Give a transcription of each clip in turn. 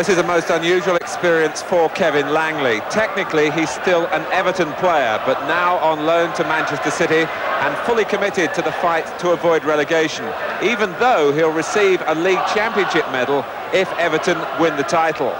this is a most unusual experience for Kevin Langley. Technically, he's still an Everton player, but now on loan to Manchester City and fully committed to the fight to avoid relegation, even though he'll receive a League Championship medal if Everton win the title.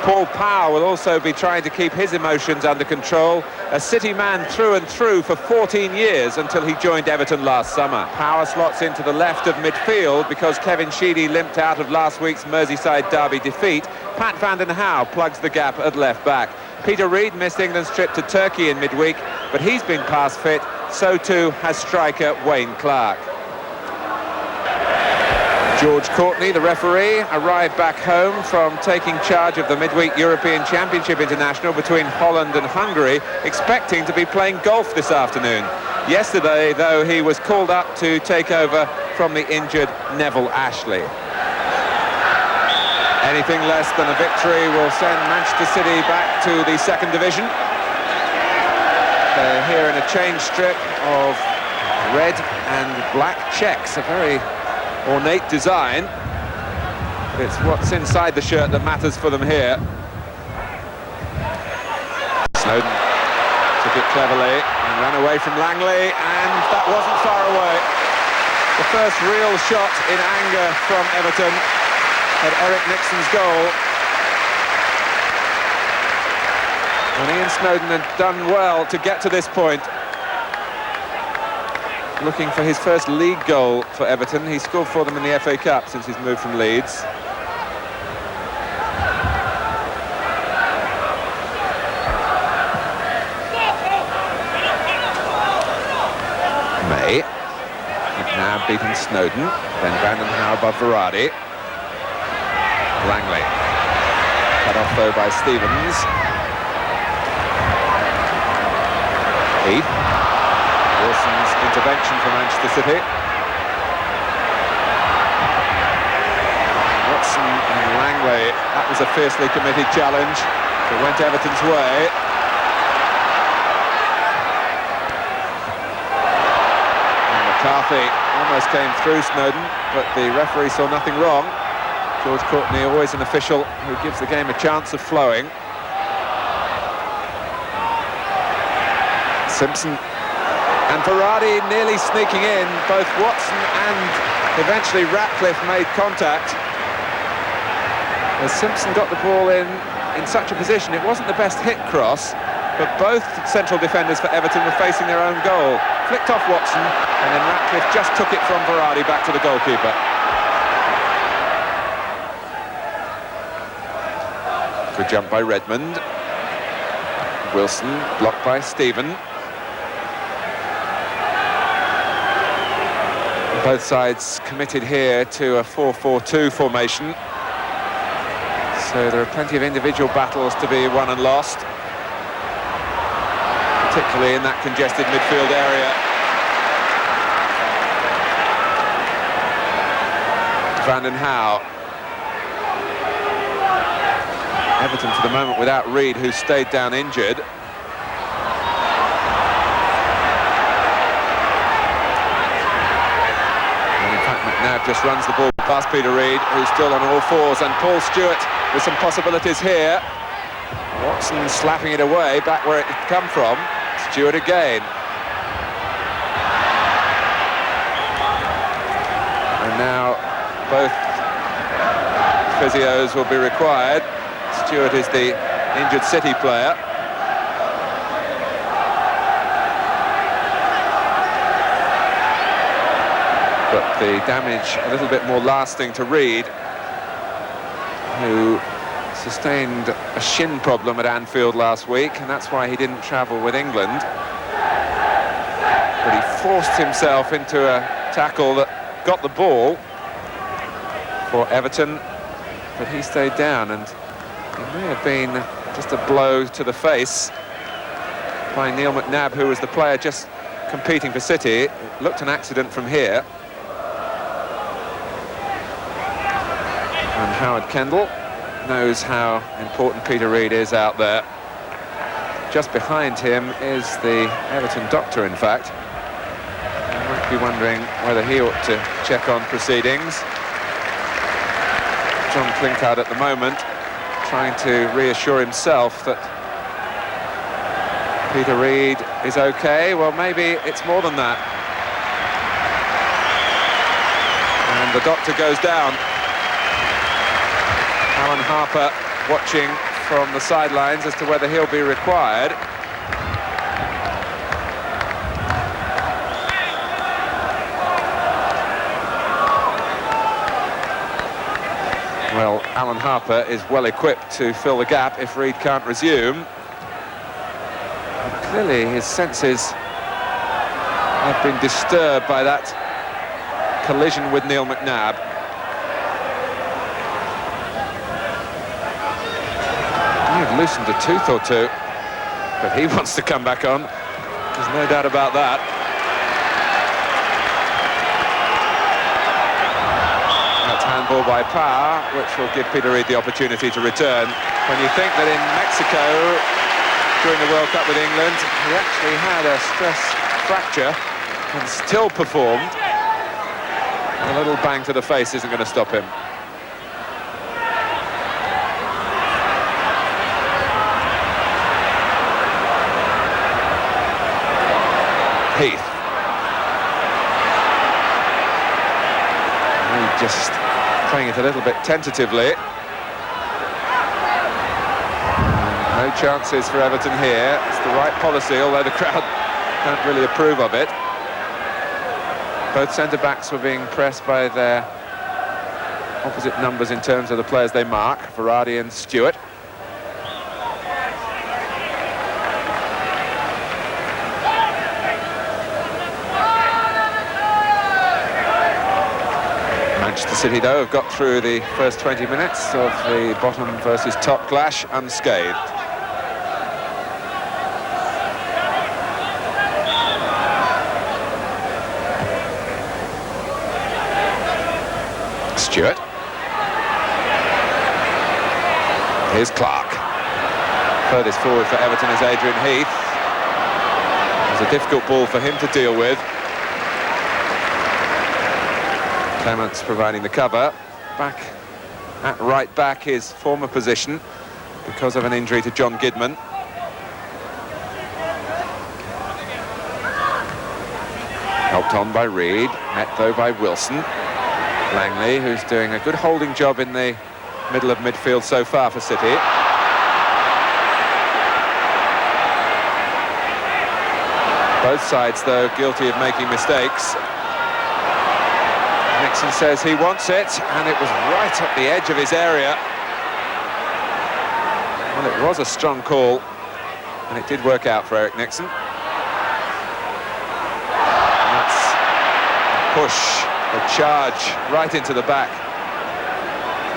Paul Power will also be trying to keep his emotions under control. A City man through and through for 14 years until he joined Everton last summer. Power slots into the left of midfield because Kevin Sheedy limped out of last week's Merseyside derby defeat. Pat van den Hauwe plugs the gap at left back. Peter Reid missed England's trip to Turkey in midweek, but he's been past fit. So too has striker Wayne Clark. George Courtney, the referee, arrived back home from taking charge of the midweek European Championship International between Holland and Hungary, expecting to be playing golf this afternoon. Yesterday, though, he was called up to take over from the injured Neville Ashley. Anything less than a victory will send Manchester City back to the second division. They're here in a change strip of red and black checks, a very ornate design. It's what's inside the shirt that matters for them here. Snowden took it cleverly and ran away from Langley, and that wasn't far away. The first real shot in anger from Everton at Eric Nixon's goal. And Ian Snowden had done well to get to this point. Looking for his first league goal for Everton. He scored for them in the FA Cup since he's moved from Leeds. May. McNabb beating Snowden. Then van den Hauwe above Verratti. Langley. Cut off though by Stevens. Heath. Wilson's intervention for Manchester City. Watson and Langley, that was a fiercely committed challenge. It went Everton's way. And McCarthy almost came through Snowden, but the referee saw nothing wrong. George Courtney, always an official who gives the game a chance of flowing. Simpson. And Verratti nearly sneaking in. Both Watson and eventually Ratcliffe made contact. As Simpson got the ball in such a position, it wasn't the best hit cross, but both central defenders for Everton were facing their own goal. Flicked off Watson, and then Ratcliffe just took it from Verratti back to the goalkeeper. Good jump by Redmond. Wilson blocked by Stephen. Both sides committed here to a 4-4-2 formation. So there are plenty of individual battles to be won and lost, particularly in that congested midfield area. Van den Hauwe. Everton for the moment without Reid, who stayed down injured. McNabb just runs the ball past Peter Reid, who's still on all fours, and Paul Stewart with some possibilities here. Watson slapping it away back where it had come from. Stewart again. And now both physios will be required. Stewart is the injured City player. But the damage a little bit more lasting to Reid, who sustained a shin problem at Anfield last week, and that's why he didn't travel with England. But he forced himself into a tackle that got the ball for Everton, but he stayed down, and it may have been just a blow to the face by Neil McNabb, who was the player just competing for City. It looked an accident from here. And Howard Kendall knows how important Peter Reid is out there. Just behind him is the Everton doctor, in fact. You might be wondering whether he ought to check on proceedings. John Klinkard at the moment, trying to reassure himself that Peter Reid is okay. Well, maybe it's more than that. And the doctor goes down. Alan Harper watching from the sidelines as to whether he'll be required. Well, Alan Harper is well equipped to fill the gap if Reid can't resume. But clearly his senses have been disturbed by that collision with Neil McNabb. He'd loosened a tooth or two, but he wants to come back on. There's no doubt about that. Handball by Parr, which will give Peter Reid the opportunity to return. When you think that in Mexico, during the World Cup with England, he actually had a stress fracture and still performed, a little bang to the face isn't going to stop him. Heath. Just playing it a little bit tentatively. No chances for Everton here. It's the right policy, although the crowd don't really approve of it. Both centre-backs were being pressed by their opposite numbers in terms of the players they mark, Varady and Stewart. Manchester City, though, have got through the first 20 minutes of the bottom versus top clash unscathed. Stewart. Here's Clark. Furthest forward for Everton is Adrian Heath. It was a difficult ball for him to deal with. Clements providing the cover. Back at right back, his former position, because of an injury to John Gidman. Helped on by Reid, met though by Wilson. Langley, who's doing a good holding job in the middle of midfield so far for City. Both sides, though, guilty of making mistakes. Nixon says he wants it, and it was right at the edge of his area. Well, it was a strong call, and it did work out for Eric Nixon. And that's a push, a charge right into the back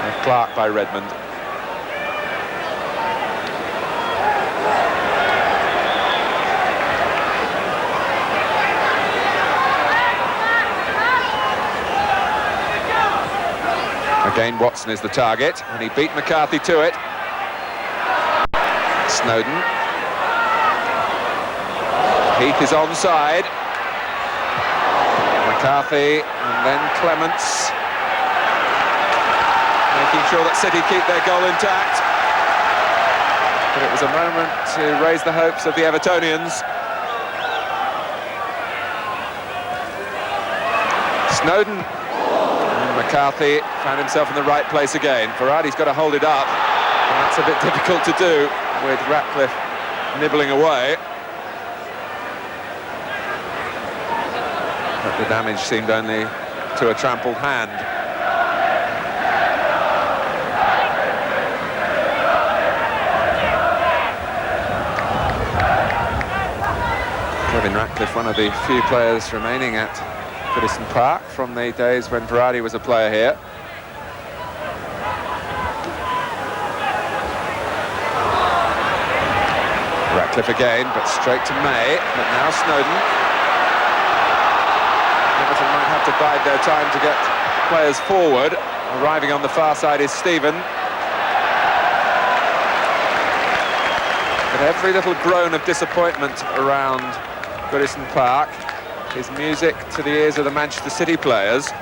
of Clark by Redmond. Again, Watson is the target, and he beat McCarthy to it. Snowden. Heath is onside. McCarthy, and then Clements. Making sure that City keep their goal intact. But it was a moment to raise the hopes of the Evertonians. Snowden. McCarthy found himself in the right place again. Varady's got to hold it up, and that's a bit difficult to do with Ratcliffe nibbling away. But the damage seemed only to a trampled hand. Kevin Ratcliffe, one of the few players remaining at Goodison Park from the days when Varady was a player here. Ratcliffe again, but straight to May. But now Snowden. Everton might have to bide their time to get players forward. Arriving on the far side is Stephen. But every little groan of disappointment around Goodison Park is music to the ears of the Manchester City players.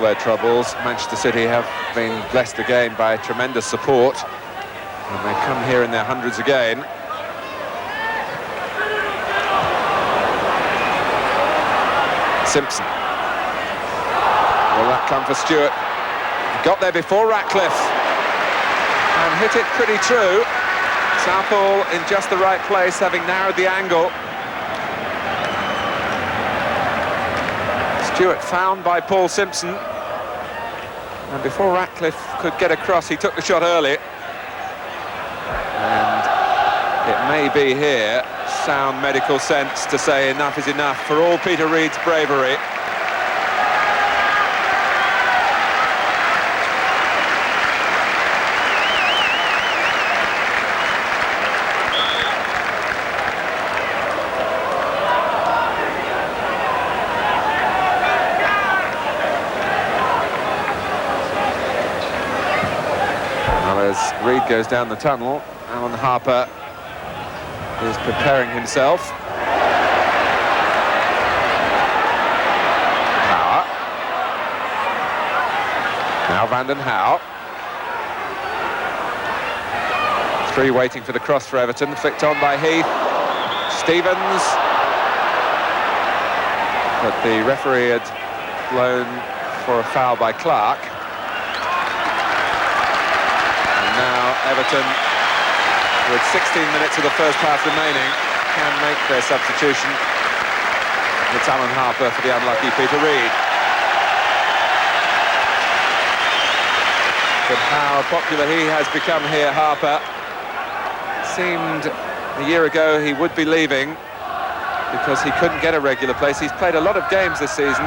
their troubles. Manchester City have been blessed again by tremendous support, and they come here in their hundreds again. Simpson. Will that come for Stewart? Got there before Ratcliffe and hit it pretty true. Southall in just the right place, having narrowed the angle. Stewart found by Paul Simpson, and before Ratcliffe could get across, he took the shot early. And it may be here sound medical sense to say enough is enough for all Peter Reid's bravery. As Reid goes down the tunnel, Alan Harper is preparing himself. Power. Now Vanden Hauwe. Three waiting for the cross for Everton, flicked on by Heath. Stevens. But the referee had blown for a foul by Clark. Everton, with 16 minutes of the first half remaining, can make their substitution. It's Alan Harper for the unlucky Peter Reid. But how popular he has become here, Harper. Seemed a year ago he would be leaving because he couldn't get a regular place. He's played a lot of games this season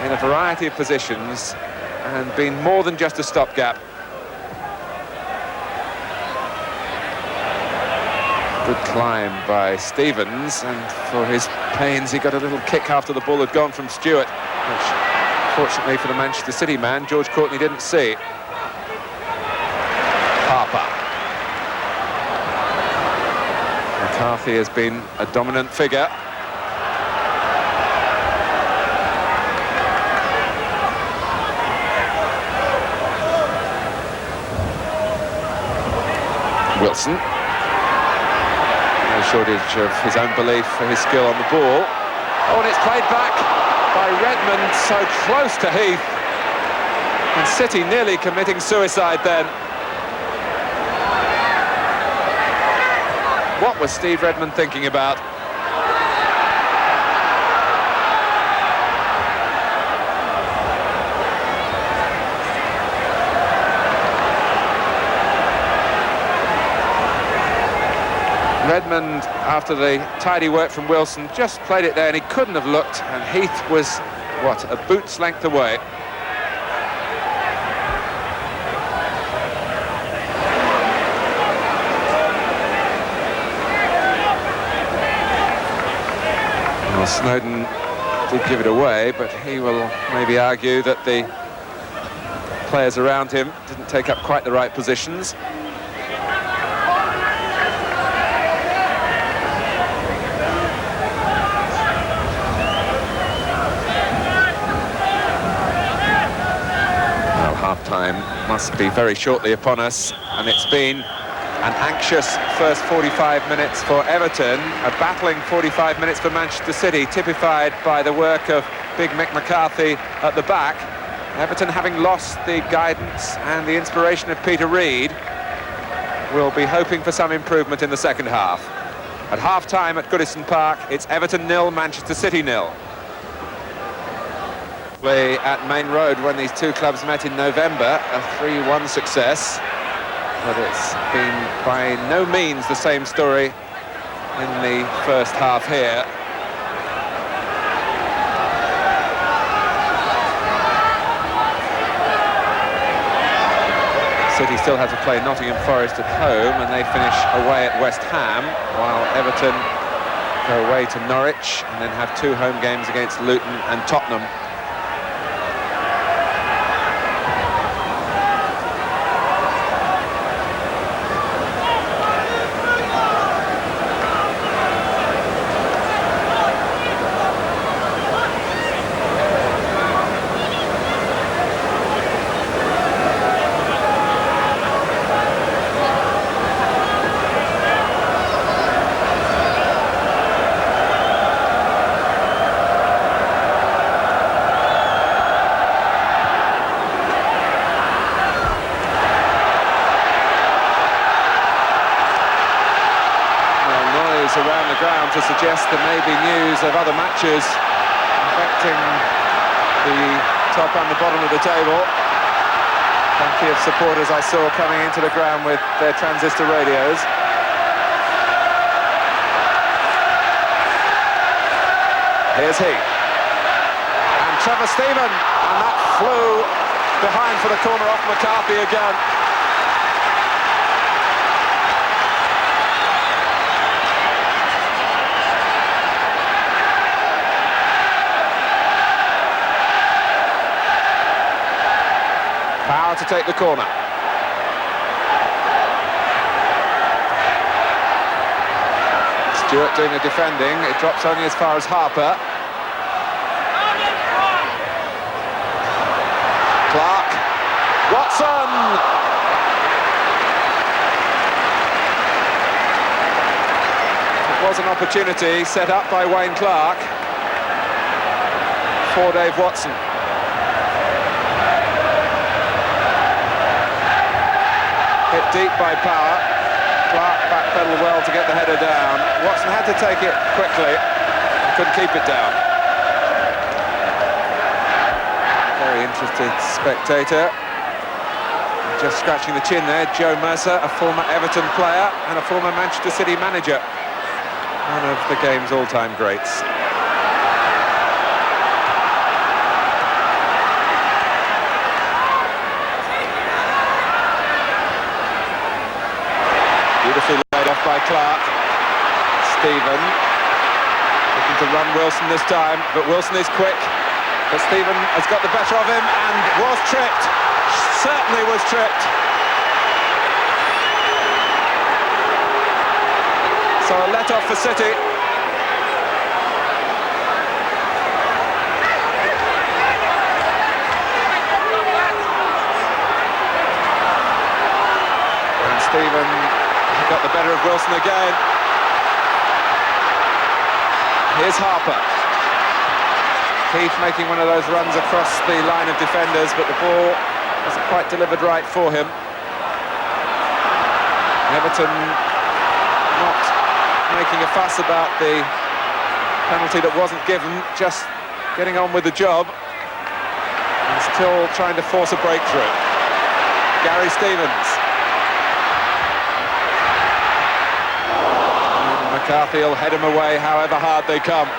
in a variety of positions and been more than just a stopgap. Good climb by Stevens, and for his pains he got a little kick after the ball had gone from Stewart, which fortunately for the Manchester City man, George Courtney didn't see. Harper. McCarthy has been a dominant figure. Wilson. Shortage of his own belief for his skill on the ball. Oh, and it's played back by Redmond, so close to Heath. And City nearly committing suicide then. What was Steve Redmond thinking about? Redmond, after the tidy work from Wilson, just played it there and he couldn't have looked, and Heath was, what, a boot's length away. Well, Snowden did give it away, but he will maybe argue that the players around him didn't take up quite the right positions. Half-time must be very shortly upon us, and it's been an anxious first 45 minutes for Everton, a battling 45 minutes for Manchester City, typified by the work of Big Mick McCarthy at the back. Everton, having lost the guidance and the inspiration of Peter Reid, will be hoping for some improvement in the second half. At half-time at Goodison Park, it's Everton 0, Manchester City 0. At Main Road when these two clubs met in November, a 3-1 success, but it's been by no means the same story in the first half here. City still have to play Nottingham Forest at home, and they finish away at West Ham, while Everton go away to Norwich and then have two home games against Luton and Tottenham. to suggest there may be news of other matches affecting the top and the bottom of the table. Plenty of supporters I saw coming into the ground with their transistor radios. Here's he. And Trevor Steven, and that flew behind for the corner off McCarthy again. Power to take the corner. Stewart doing the defending. It drops only as far as Harper. Clark. Watson! It was an opportunity set up by Wayne Clark for Dave Watson. Hit deep by Power. Clark backpedaled well to get the header down. Watson had to take it quickly and couldn't keep it down. Very interested spectator. Just scratching the chin there, Joe Mercer, a former Everton player and a former Manchester City manager. One of the game's all-time greats. Beautifully laid off by Clark. Steven looking to run Wilson this time, but Wilson is quick. But Steven has got the better of him and was tripped. Certainly was tripped. So a let-off for City. And Steven got the better of Wilson again. Here's Harper. Keith making one of those runs across the line of defenders, but the ball wasn't quite delivered right for him. Everton not making a fuss about the penalty that wasn't given, just getting on with the job and still trying to force a breakthrough. Gary Stevens. McCarthy will head him away however hard they come.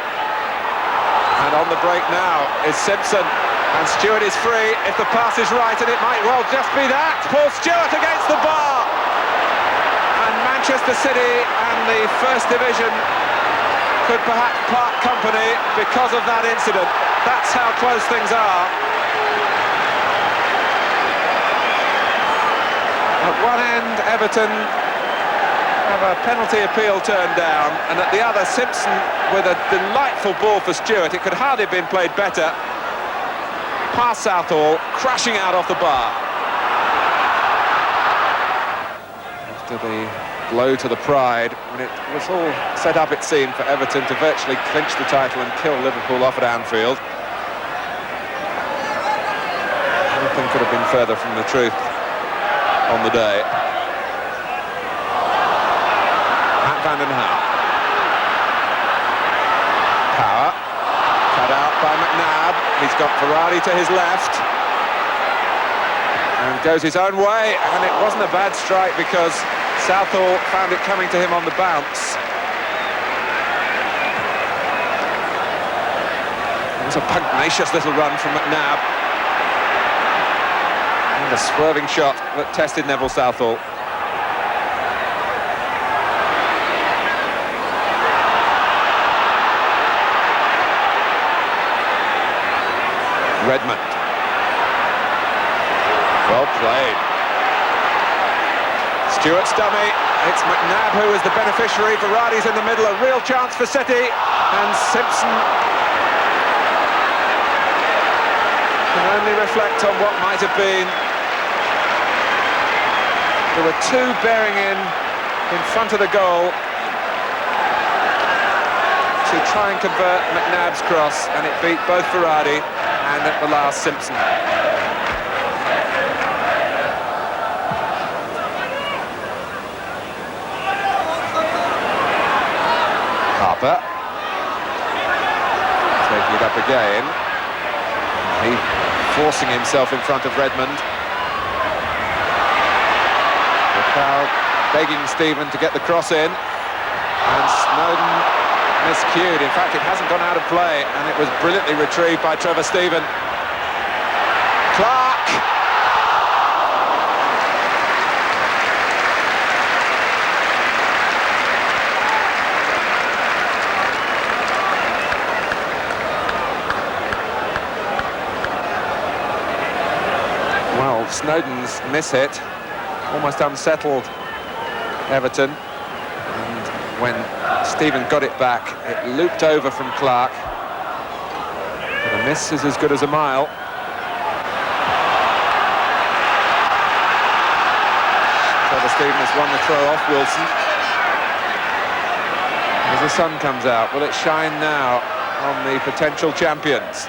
And on the break now is Simpson. And Stewart is free if the pass is right, and it might well just be that. Paul Stewart against the bar. And Manchester City and the First Division could perhaps part company because of that incident. That's how close things are. At one end, Everton have a penalty appeal turned down, and at the other, Simpson with a delightful ball for Stewart. It could hardly have been played better. Past Southall, crashing out off the bar. After the blow to the pride, when it was all set up, it seemed, for Everton to virtually clinch the title and kill Liverpool off at Anfield. Nothing could have been further from the truth on the day. Van den Hauw. Power. Cut out by McNabb. He's got Varady to his left. And goes his own way. And it wasn't a bad strike because Southall found it coming to him on the bounce. It was a pugnacious little run from McNabb. And a swerving shot that tested Neville Southall. Redmond. Well played. Stewart's dummy. It's McNabb who is the beneficiary. Varady's in the middle. A real chance for City. And Simpson can only reflect on what might have been. There were two bearing in front of the goal to try and convert McNabb's cross, and it beat both Varady and at the last Simpson. Harper. again. He forcing himself in front of Redmond. The crowd begging Stephen to get the cross in. And Snowden miscued. In fact, it hasn't gone out of play, and it was brilliantly retrieved by Trevor Stephen. Clark! Well, Snowden's miss hit almost unsettled Everton, and when Stephen got it back, it looped over from Clark. But a miss is as good as a mile. Trevor Stephen has won the throw off Wilson. As the sun comes out, will it shine now on the potential champions?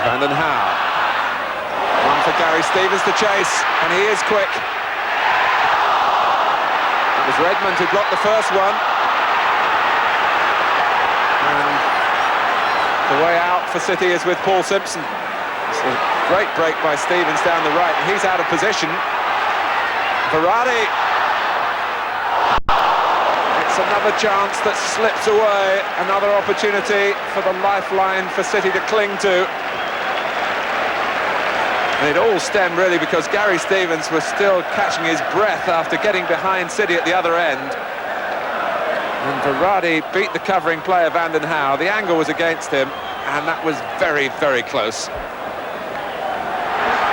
Brandon Howe. One for Gary Stevens to chase, and he is quick. It was Redmond who blocked the first one. And the way out for City is with Paul Simpson. It's a great break by Stevens down the right, and he's out of position. Verratti. It's another chance that slips away, another opportunity for the lifeline for City to cling to. And it all stemmed really because Gary Stevens was still catching his breath after getting behind City at the other end. And Verratti beat the covering player Vanden Hauwe. The angle was against him, and that was very, very close.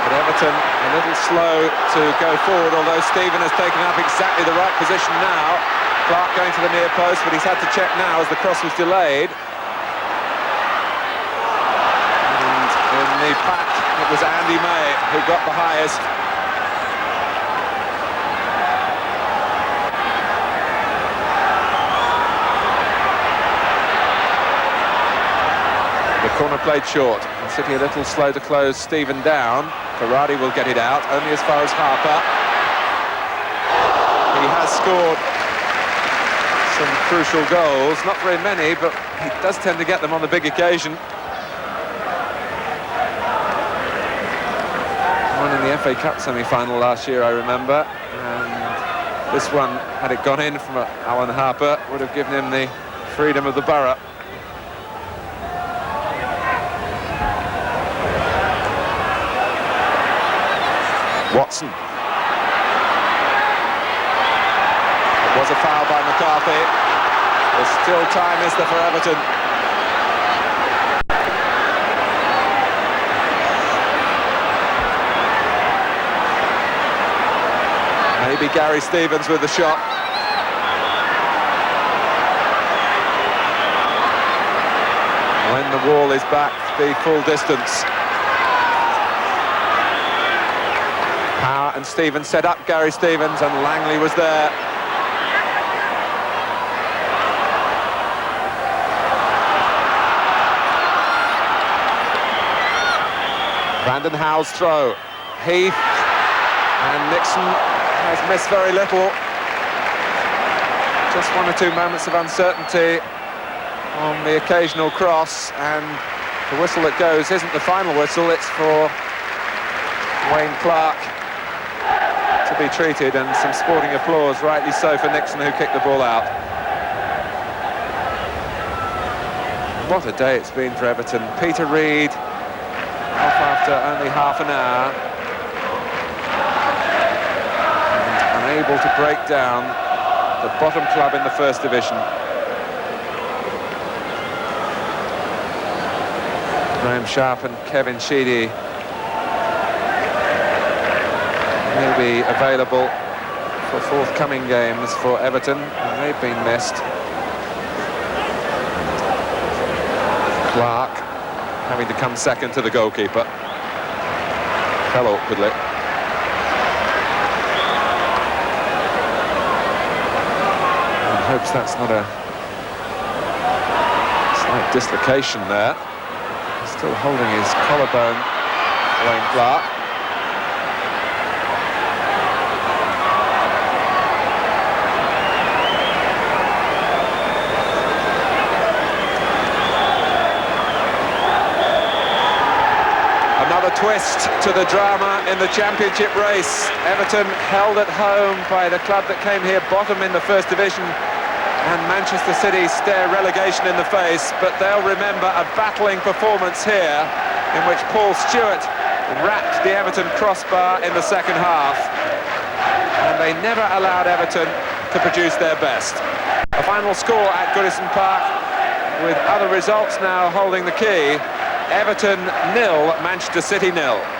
But Everton a little slow to go forward, although Stephen has taken up exactly the right position now. Clark going to the near post, but he's had to check now as the cross was delayed. And in the pack, it was Andy May who got the highest. The corner played short, and City a little slow to close Stephen down. Verratti will get it out, only as far as Harper. He has scored some crucial goals, not very many, but he does tend to get them on the big occasion. One in the FA Cup semi-final last year, I remember, and this one, had it gone in from Alan Harper, would have given him the freedom of the borough. Watson. It was a foul by McCarthy. There's still time, is there, for Everton? Maybe Gary Stevens with the shot. When the wall is back to be full distance. Power and Stevens set up Gary Stevens, and Langley was there. Vanden Hauwe's throw. Heath and Nixon has missed very little. Just one or two moments of uncertainty on the occasional cross, and the whistle that goes isn't the final whistle, it's for Wayne Clark to be treated, and some sporting applause, rightly so, for Nixon, who kicked the ball out. What a day it's been for Everton. Peter Reid off after only half an hour, and unable to break down the bottom club in the First Division. Graham Sharp and Kevin Sheedy may be available for forthcoming games for Everton, and they've been missed. Clark having to come second to the goalkeeper. Fell awkwardly. And hopes that's not a slight dislocation there. Still holding his collarbone, Wayne Clark. Another twist to the drama in the championship race. Everton held at home by the club that came here bottom in the First Division, and Manchester City stare relegation in the face, but they'll remember a battling performance here in which Paul Stewart wrapped the Everton crossbar in the second half, and they never allowed Everton to produce their best. A final score at Goodison Park, with other results now holding the key. Everton 0, Manchester City 0.